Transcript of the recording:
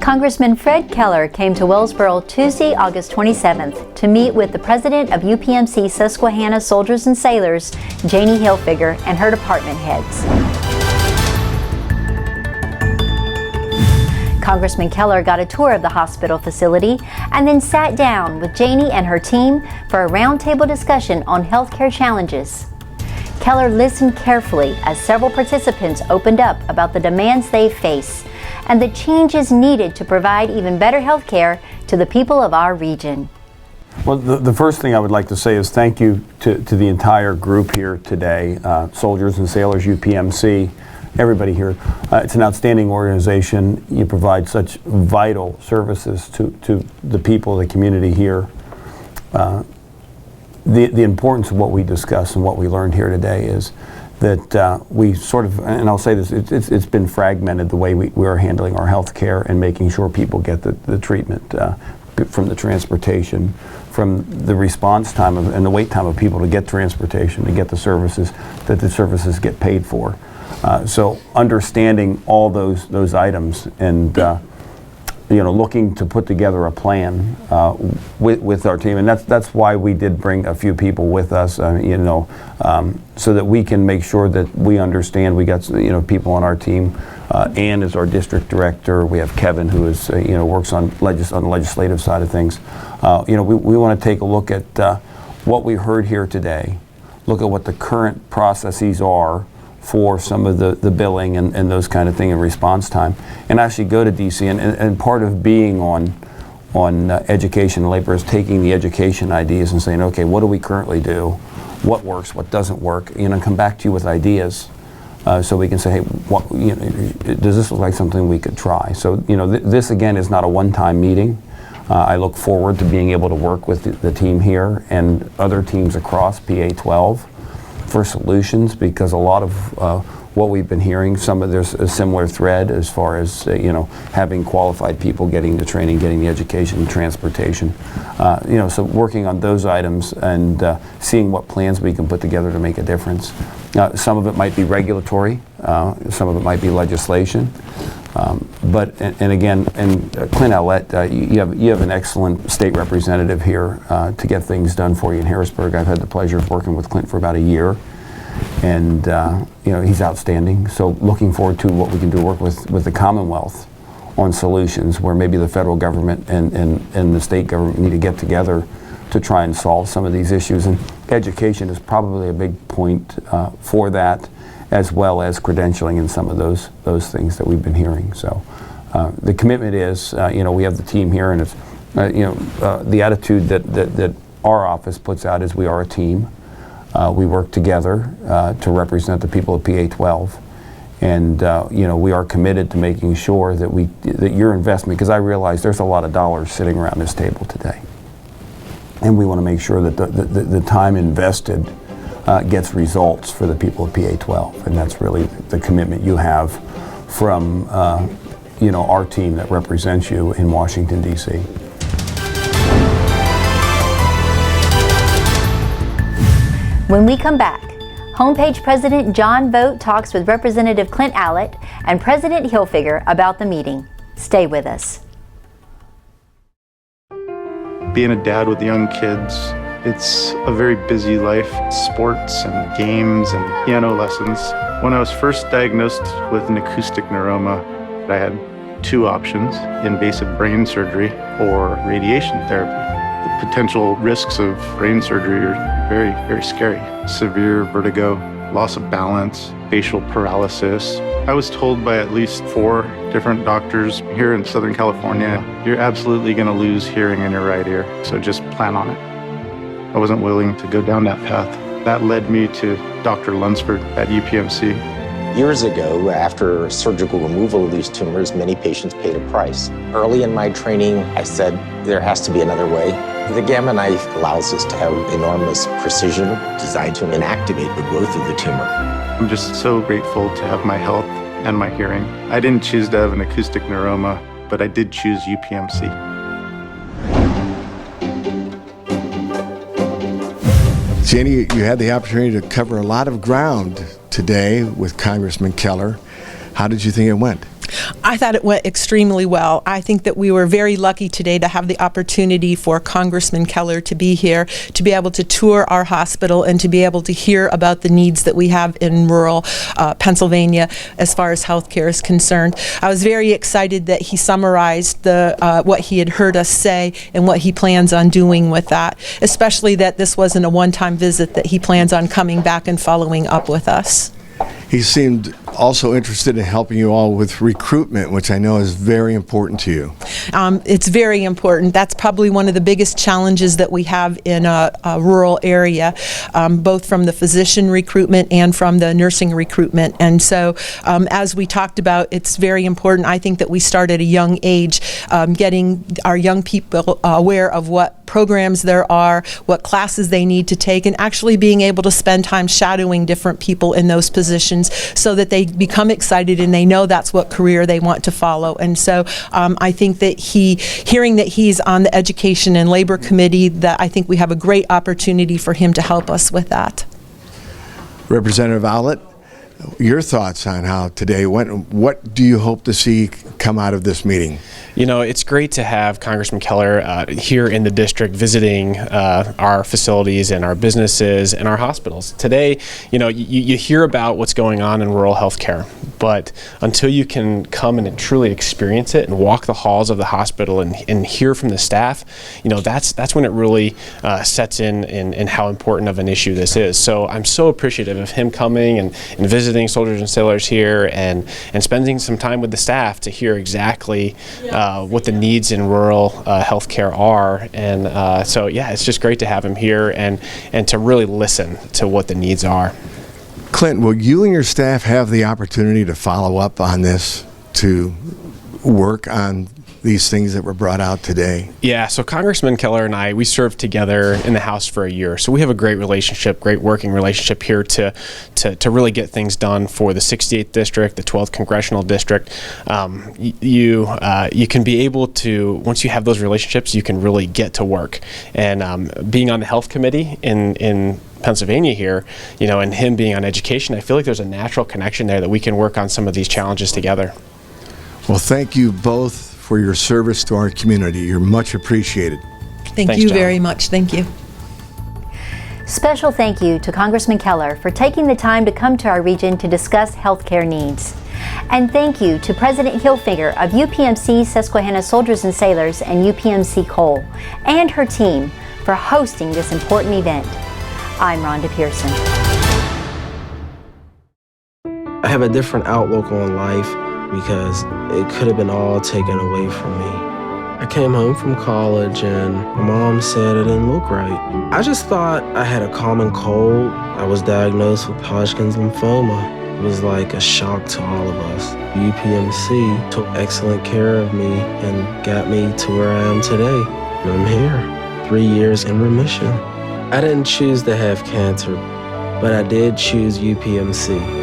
Congressman Fred Keller came to Wellsboro Tuesday, August 27th to meet with the president of UPMC Susquehanna Soldiers and Sailors, Janie Hilfiger, and her department heads. Congressman Keller got a tour of the hospital facility and then sat down with Janie and her team for a roundtable discussion on healthcare challenges. Keller listened carefully as several participants opened up about the demands they face and the changes needed to provide even better health care to the people of our region. Well, the first thing I would like to say is thank you to the entire group here today, Soldiers and Sailors, UPMC, everybody here. It's an outstanding organization. You provide such vital services to the people, the community here. The importance of what we discuss and what we learned here today is that we sort of, and I'll say this, it's been fragmented the way we are handling our health care and making sure people get the treatment from the transportation, from the response time and the wait time of people to get transportation, to get the services, that the services get paid for. So understanding all those items and looking to put together a plan with our team, and that's why we did bring a few people with us, so that we can make sure that we understand. We got people on our team. Ann is our district director. We have Kevin, who is works on the legislative side of things. We want to take a look at what we heard here today. Look at what the current processes are for some of the billing and those kind of things and response time, and actually go to DC. And part of being on education and labor is taking the education ideas and saying, okay, what do we currently do? What works? What doesn't work? Come back to you with ideas so we can say, hey, does this look like something we could try? So this again is not a one-time meeting. I look forward to being able to work with the team here and other teams across PA 12 for solutions, because a lot of what we've been hearing, there's a similar thread as far as having qualified people getting the training, getting the education, and transportation. So working on those items and seeing what plans we can put together to make a difference. Some of it might be regulatory, some of it might be legislation. But again, Clint Owlett, you have an excellent state representative here to get things done for you in Harrisburg. I've had the pleasure of working with Clint for about a year, and he's outstanding. So looking forward to what we can do, work with the Commonwealth on solutions where maybe the federal government and the state government need to get together to try and solve some of these issues. And education is probably a big point for that, as well as credentialing and some of those things that we've been hearing. So the commitment is, we have the team here, and it's, the attitude that our office puts out is we are a team. We work together to represent the people of PA 12, and we are committed to making sure that your investment, because I realize there's a lot of dollars sitting around this table today, and we want to make sure that the time invested gets results for the people of PA 12, and that's really the commitment you have from our team that represents you in Washington, D.C. When we come back, Homepage President John Vogt talks with Representative Clint Owlett and President Hilfiger about the meeting. Stay with us. Being a dad with young kids, it's a very busy life. Sports and games and piano lessons. When I was first diagnosed with an acoustic neuroma, I had two options: invasive brain surgery or radiation therapy. The potential risks of brain surgery are very, very scary. Severe vertigo, loss of balance, facial paralysis. I was told by at least 4 different doctors here in Southern California, you're absolutely going to lose hearing in your right ear, so just plan on it. I wasn't willing to go down that path. That led me to Dr. Lunsford at UPMC. Years ago, after surgical removal of these tumors, many patients paid a price. Early in my training, I said, there has to be another way. The gamma knife allows us to have enormous precision designed to inactivate the growth of the tumor. I'm just so grateful to have my health and my hearing. I didn't choose to have an acoustic neuroma, but I did choose UPMC. Janie, you had the opportunity to cover a lot of ground today with Congressman Keller. How did you think it went? I thought it went extremely well. I think that we were very lucky today to have the opportunity for Congressman Keller to be here, to be able to tour our hospital and to be able to hear about the needs that we have in rural Pennsylvania as far as healthcare is concerned. I was very excited that he summarized what he had heard us say and what he plans on doing with that, especially that this wasn't a one-time visit, that he plans on coming back and following up with us. He seemed also interested in helping you all with recruitment, which I know is very important to you. It's very important. That's probably one of the biggest challenges that we have in a rural area, both from the physician recruitment and from the nursing recruitment. And so, as we talked about, it's very important, I think, that we start at a young age, getting our young people aware of what programs there are, what classes they need to take, and actually being able to spend time shadowing different people in those positions so that they become excited and they know that's what career they want to follow. And so I think that hearing that he's on the Education and Labor Committee, that I think we have a great opportunity for him to help us with that. Representative Owlett, your thoughts on how today went? What do you hope to see come out of this meeting? You know, it's great to have Congressman Keller here in the district visiting our facilities and our businesses and our hospitals. Today, you know, you hear about what's going on in rural healthcare, but until you can come and truly experience it and walk the halls of the hospital and hear from the staff, you know, that's when it really sets in how important of an issue this is. So I'm so appreciative of him coming and visiting soldiers and sailors here and spending some time with the staff to hear exactly what the needs in rural healthcare are. And so, yeah, it's just great to have him here and to really listen to what the needs are. Clint, will you and your staff have the opportunity to follow up on this, to work on these things that were brought out today? Yeah, so Congressman Keller and I, we served together in the House for a year. So we have a great relationship, great working relationship here to really get things done for the 68th District, the 12th Congressional District. You can be able to, once you have those relationships, you can really get to work. And being on the Health Committee in Pennsylvania here, you know, and him being on education, I feel like there's a natural connection there that we can work on some of these challenges together. Well, thank you both for your service to our community. You're much appreciated. Thanks, you very much. Thank you. Special thank you to Congressman Keller for taking the time to come to our region to discuss healthcare needs. And thank you to President Hilfiger of UPMC Susquehanna Soldiers and Sailors and UPMC Cole and her team for hosting this important event. I'm Rhonda Pearson. I have a different outlook on life because it could have been all taken away from me. I came home from college and my mom said it didn't look right. I just thought I had a common cold. I was diagnosed with Hodgkin's lymphoma. It was like a shock to all of us. UPMC took excellent care of me and got me to where I am today. And I'm here, 3 years in remission. I didn't choose to have cancer, but I did choose UPMC.